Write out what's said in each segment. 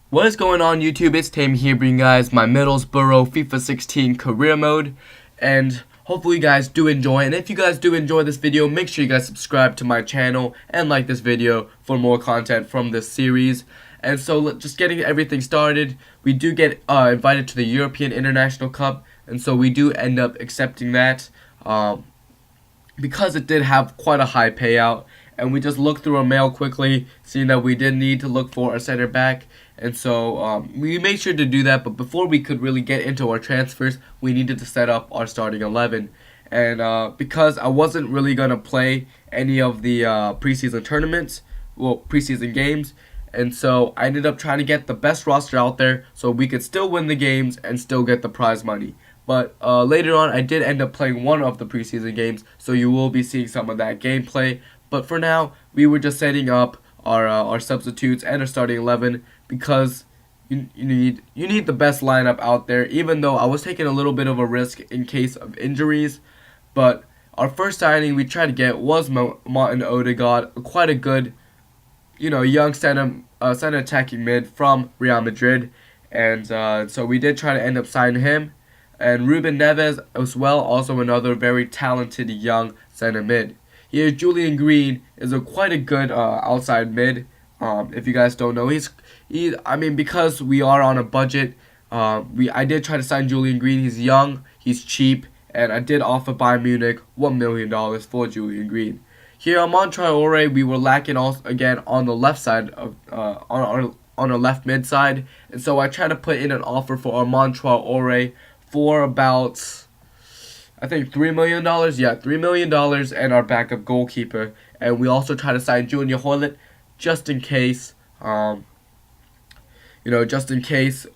What is going on, YouTube? It's Tam here bringing you guys my Middlesbrough FIFA 16 career mode, and hopefully you guys do enjoy. And if you guys do enjoy this video, make sure you guys subscribe to my channel and like this video for more content from this series. And so just getting everything started, we do get invited to the European International Cup, and so we do end up accepting that because it did have quite a high payout. And we just looked through our mail quickly, seeing that we did need to look for a center back. And so we made sure to do that, but before we could really get into our transfers, we needed to set up our starting 11. And because I wasn't really going to play any of the preseason tournaments, preseason games, and so I ended up trying to get the best roster out there so we could still win the games and still get the prize money. But later on, I did end up playing one of the preseason games, so you will be seeing some of that gameplay. But for now, we were just setting up our substitutes and our starting 11 because you need the best lineup out there. Even though I was taking a little bit of a risk in case of injuries, but our first signing we tried to get was Martin Odegaard, quite a good, young center attacking mid from Real Madrid, and so we did try to end up signing him. And Ruben Neves as well, also another very talented young center mid. Here, Julian Green is quite a good outside mid. If you guys don't know, because we are on a budget, I did try to sign Julian Green. He's young, he's cheap, and I did offer Bayern Munich $1 million for Julian Green. Here, Armand Traore, we were lacking also again on the left side of on our left mid side, and so I tried to put in an offer for Armand Traore for about, I think $3 million. Yeah, $3 million, and our backup goalkeeper. And we also try to sign Junior Hoilett just in case, the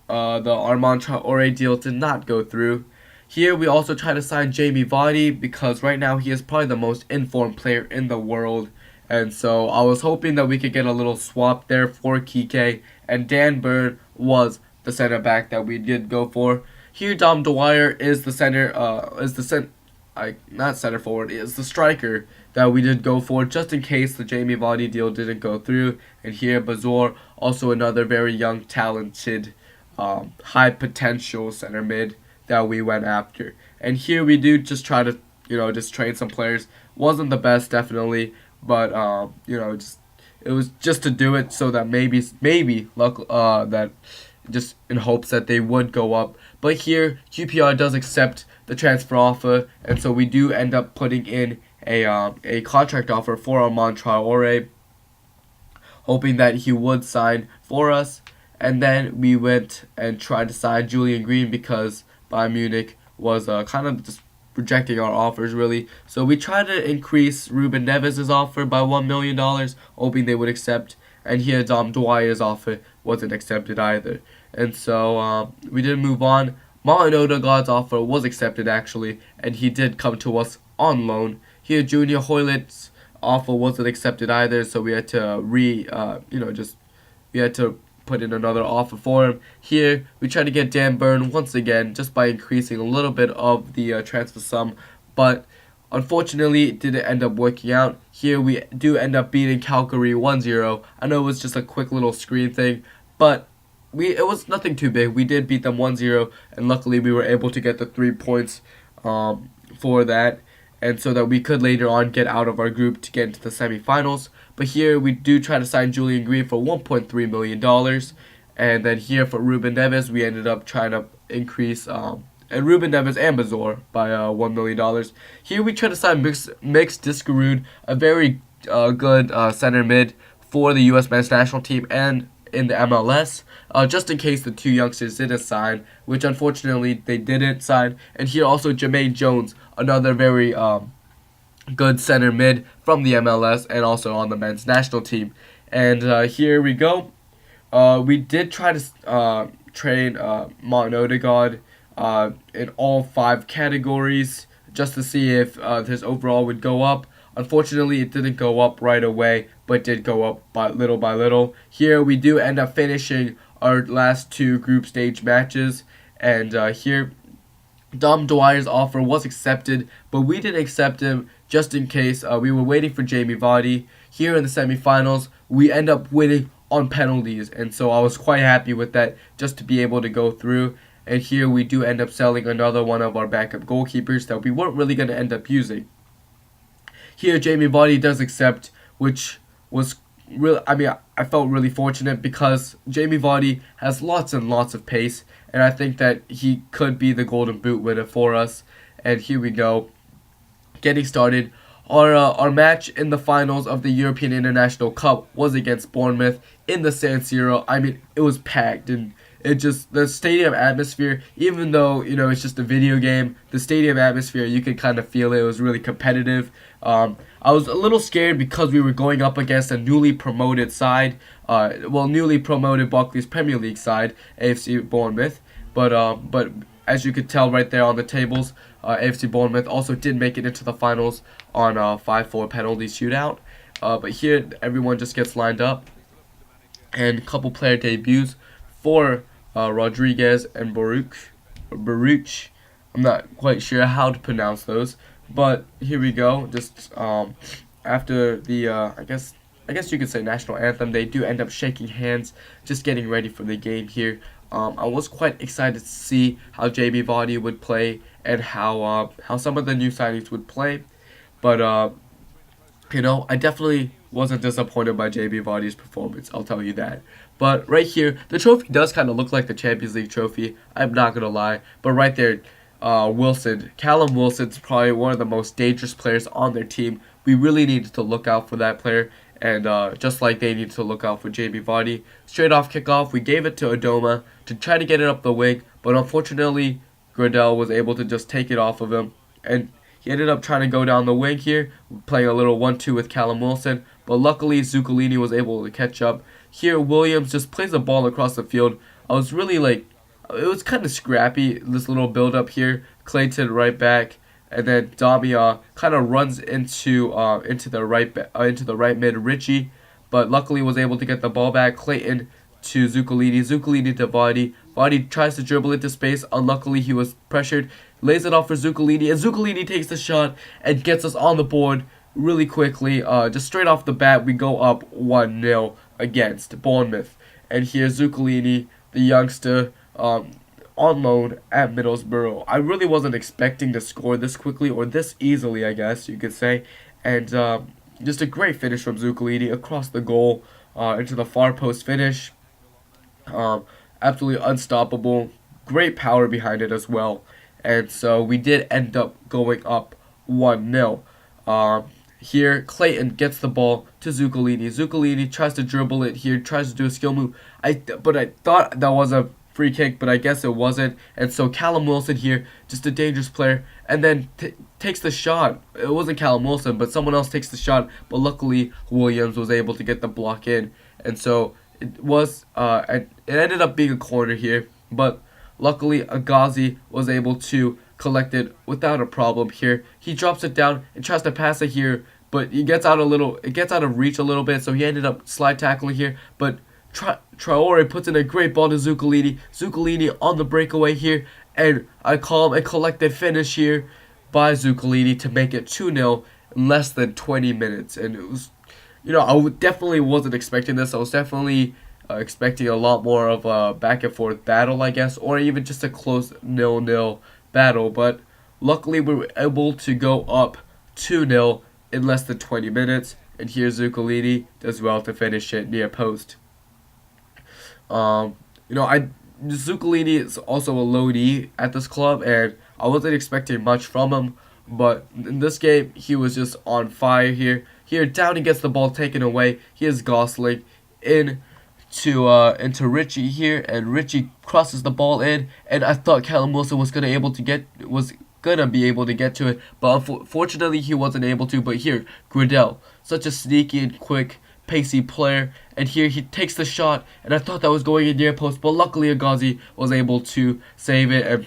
Armand Traore deal did not go through. Here we also try to sign Jamie Vardy because right now he is probably the most informed player in the world. And so I was hoping that we could get a little swap there for Kike, and Dan Burn was the center back that we did go for. Here, Dom Dwyer is the striker that we did go for, just in case the Jamie Vardy deal didn't go through. And here, Bazor, also another very young, talented, high potential center mid that we went after. And here we do just try to, just trade some players. Wasn't the best, definitely, but it was just to do it so that maybe luck that. Just in hopes that they would go up. But here, QPR does accept the transfer offer, and so we do end up putting in a contract offer for Armand Traore, hoping that he would sign for us. And then we went and tried to sign Julian Green because Bayern Munich was kind of just rejecting our offers, really. So we tried to increase Ruben Neves' offer by $1 million, hoping they would accept. And here, Dom Dwyer's offer wasn't accepted either. And so we did move on. Martin Odegaard's offer was accepted, actually, and he did come to us on loan. Here, Junior Hoilett's offer wasn't accepted either, so we had to we had to put in another offer for him. Here, we tried to get Dan Burn once again, just by increasing a little bit of the transfer sum, but unfortunately, it didn't end up working out. Here we do end up beating Calgary 1-0. I know it was just a quick little screen thing, but it was nothing too big. We did beat them 1-0, and luckily we were able to get the 3 points for that, and so that we could later on get out of our group to get into the semifinals. But here we do try to sign Julian Green for $1.3 million, and then here for Ruben Neves, we ended up trying to increase and Ruben Neves and Bazor by $1 million. Here we try to sign Mix Diskerud, a very good center mid for the U.S. men's national team and in the MLS, just in case the two youngsters didn't sign, which unfortunately they didn't sign. And here also Jermaine Jones, another very good center mid from the MLS and also on the men's national team. And here we go. We did try to trade Martin Odegaard in all 5 categories just to see if his overall would go up. Unfortunately, it didn't go up right away, but did go up by little. Here we do end up finishing our last 2 group stage matches, and here Dom Dwyer's offer was accepted, but we didn't accept him just in case. We were waiting for Jamie Vardy. Here in the semifinals, we end up winning on penalties, and so I was quite happy with that just to be able to go through. And here we do end up selling another one of our backup goalkeepers that we weren't really going to end up using. Here Jamie Vardy does accept, which was real. I mean, I felt really fortunate because Jamie Vardy has lots and lots of pace, and I think that he could be the Golden Boot winner for us. And here we go, getting started. Our match in the finals of the European International Cup was against Bournemouth in the San Siro. I mean, it was packed, and it just, the stadium atmosphere, even though, you know, it's just a video game, the stadium atmosphere, you could kind of feel it. It was really competitive. I was a little scared because we were going up against a newly promoted side, newly promoted Barclays Premier League side, AFC Bournemouth. But as you could tell right there on the tables, AFC Bournemouth also did make it into the finals on a 5-4 penalty shootout. But here, everyone just gets lined up, and a couple player debuts for Rodriguez and Baruch. I'm not quite sure how to pronounce those, but here we go. Just after the I guess you could say national anthem, they do end up shaking hands, just getting ready for the game here. I was quite excited to see how Jamie Vardy would play and how some of the new signings would play, but you know, I definitely wasn't disappointed by Jamie Vardy's performance, I'll tell you that. But right here, the trophy does kind of look like the Champions League trophy, I'm not going to lie. But right there, Callum Wilson's probably one of the most dangerous players on their team. We really needed to look out for that player, and just like they needed to look out for Jamie Vardy. Straight off kickoff, we gave it to Adoma to try to get it up the wing, but unfortunately, Gradel was able to just take it off of him, and he ended up trying to go down the wing here, playing a little 1-2 with Callum Wilson, but luckily Zuccolini was able to catch up. Here Williams just plays the ball across the field. I was really it was kind of scrappy, this little build up here. Clayton right back, and then Damia kind of runs into the right mid Richie, but luckily was able to get the ball back. Clayton to Zuccolini to Vardy. Vardy tries to dribble into space. Unluckily, he was pressured. Lays it off for Zuccolini, and Zuccolini takes the shot and gets us on the board really quickly. Just straight off the bat, we go up 1-0 against Bournemouth. And here's Zuccolini, the youngster, on loan at Middlesbrough. I really wasn't expecting to score this quickly, or this easily, I guess you could say. And just a great finish from Zuccolini across the goal, into the far post finish. Absolutely unstoppable. Great power behind it as well. And so we did end up going up 1-0. Here, Clayton gets the ball to Zuccolini. Zuccolini tries to dribble it here, tries to do a skill move. But I thought that was a free kick, but I guess it wasn't. And so Callum Wilson here, just a dangerous player, and then takes the shot. It wasn't Callum Wilson, but someone else takes the shot. But luckily, Williams was able to get the block in. And so it ended up being a corner here, but luckily Agazi was able to collect it without a problem here. He drops it down and tries to pass it here, but it gets out of reach a little bit, so he ended up slide tackling here, but Traore puts in a great ball to Zuccolini. Zuccolini on the breakaway here, and I call a collected finish here by Zuccolini to make it 2-0 in less than 20 minutes. And it was, you know, I definitely wasn't expecting this. I was definitely expecting a lot more of a back and forth battle, I guess, or even just a close 0-0 battle. But luckily we were able to go up 2-0 in less than 20 minutes. And here Zuccolini does well to finish it near post. Zuccolini is also a loanee at this club, and I wasn't expecting much from him, but in this game, he was just on fire here. Here, Downey gets the ball taken away. Here's Gosling into Richie here, and Richie crosses the ball in, and I thought Callum Wilson was gonna be able to get to it, but unfortunately he wasn't able to. But here, Gradel, such a sneaky and quick, pacey player, and here he takes the shot, and I thought that was going in near post, but luckily Agazi was able to save it and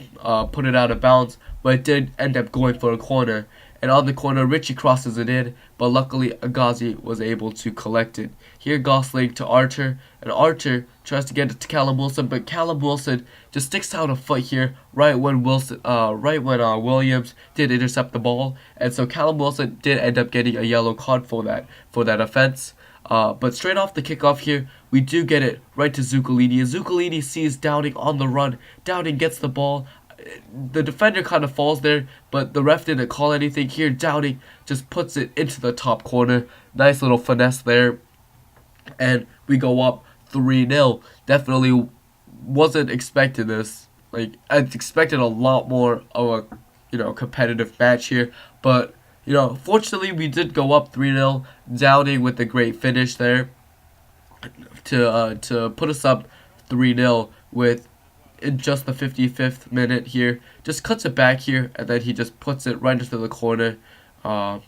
put it out of bounds, but it did end up going for a corner. And on the corner, Richie crosses it in, but luckily Agazi was able to collect it. Here Gosling to Archer, and Archer tries to get it to Callum Wilson, but Callum Wilson just sticks out a foot here right when Williams did intercept the ball, and so Callum Wilson did end up getting a yellow card for that offense. But straight off the kickoff here, we do get it right to Zuccolini, and Zuccolini sees Downing on the run. Downing gets the ball. The defender kind of falls there, but the ref didn't call anything here. Downing just puts it into the top corner. Nice little finesse there. And we go up 3-0. Definitely wasn't expecting this. Like, I expected a lot more of a, competitive match here. But, fortunately we did go up 3-0. Downing with a great finish there to put us up 3-0 with in just the 55th minute here. Just cuts it back here, and then he just puts it right into the corner. I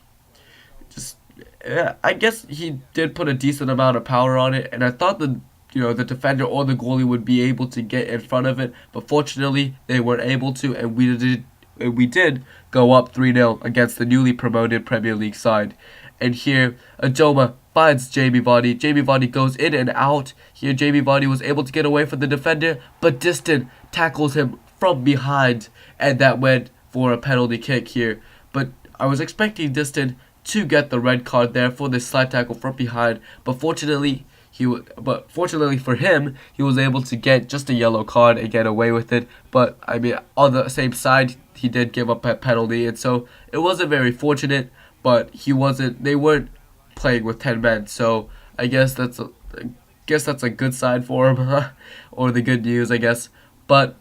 guess he did put a decent amount of power on it, and I thought the defender or the goalie would be able to get in front of it, but fortunately they weren't able to, and we did go up 3-0 against the newly promoted Premier League side. And here, Adoma finds Jamie Vardy. Jamie Vardy goes in and out. Here, Jamie Vardy was able to get away from the defender, but Distin tackles him from behind, and that went for a penalty kick here. But I was expecting Distin to get the red card there for this slide tackle from behind, but fortunately for him, he was able to get just a yellow card and get away with it. But I mean, on the same side, he did give up a penalty, and so it wasn't very fortunate. But they weren't playing with 10 men, so I guess that's a good sign for him, or the good news, I guess. But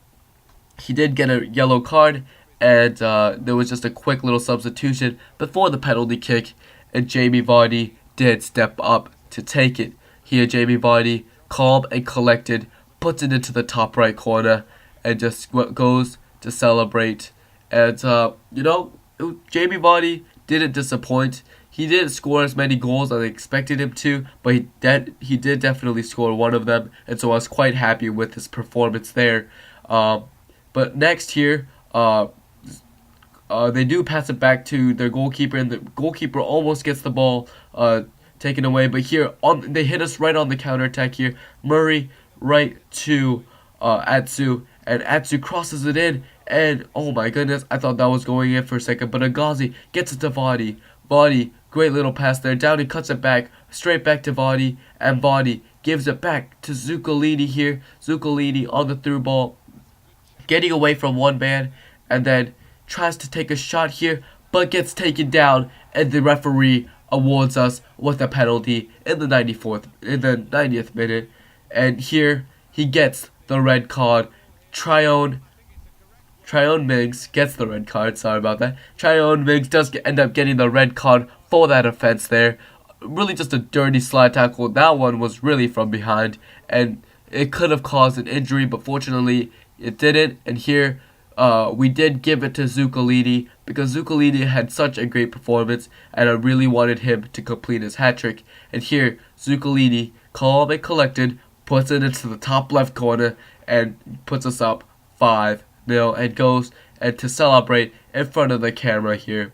he did get a yellow card, and there was just a quick little substitution before the penalty kick, and Jamie Vardy did step up to take it. Here, Jamie Vardy, calm and collected, puts it into the top right corner, and just goes to celebrate. And Jamie Vardy didn't disappoint. He didn't score as many goals as I expected him to, but he did definitely score one of them, and so I was quite happy with his performance there. But next here, they do pass it back to their goalkeeper, and the goalkeeper almost gets the ball taken away. But here, they hit us right on the counterattack here. Murray right to Atsu, and Atsu crosses it in, and oh my goodness, I thought that was going in for a second, but Agazi gets it to Vardy. Vardy, great little pass there. Downey cuts it back, straight back to Vardy, and Vardy gives it back to Zuccolini here. Zuccolini on the through ball, getting away from one man, and then tries to take a shot here, but gets taken down, and the referee awards us with a penalty in the 90th minute. And here he gets the red card. Tryon Miggs gets the red card. Sorry about that. Tryon Miggs does end up getting the red card for that offense there. Really just a dirty slide tackle. That one was really from behind, and it could have caused an injury, but fortunately it didn't. And here we did give it to Zuccolini because Zuccolini had such a great performance, and I really wanted him to complete his hat-trick. And here, Zuccolini, calm and collected, puts it into the top left corner and puts us up 5-0 and goes and to celebrate in front of the camera here.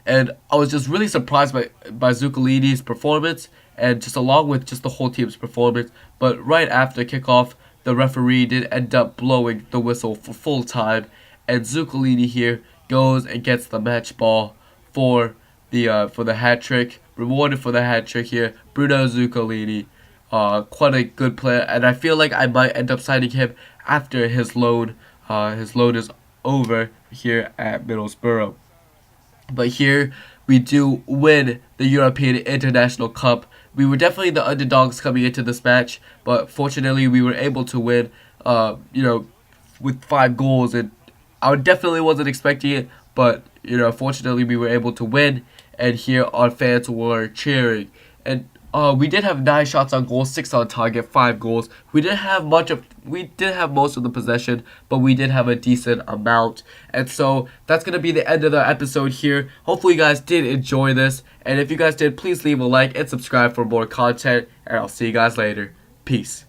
And I was just really surprised by Zuccolini's performance, and just along with just the whole team's performance. But right after kickoff, the referee did end up blowing the whistle for full time, and Zuccolini here goes and gets the match ball for the hat trick, rewarded for the hat trick here. Bruno Zuccolini, quite a good player, and I feel like I might end up signing him after his loan. His loan is over here at Middlesbrough. But here we do win the European International Cup. We were definitely the underdogs coming into this match, but fortunately we were able to win, with 5 goals, and I definitely wasn't expecting it, but, fortunately we were able to win, and here our fans were cheering. And we did have 9 shots on goal, 6 on target, 5 goals. We did have most of the possession, but we did have a decent amount. And so that's going to be the end of the episode here. Hopefully you guys did enjoy this. And if you guys did, please leave a like and subscribe for more content. And I'll see you guys later. Peace.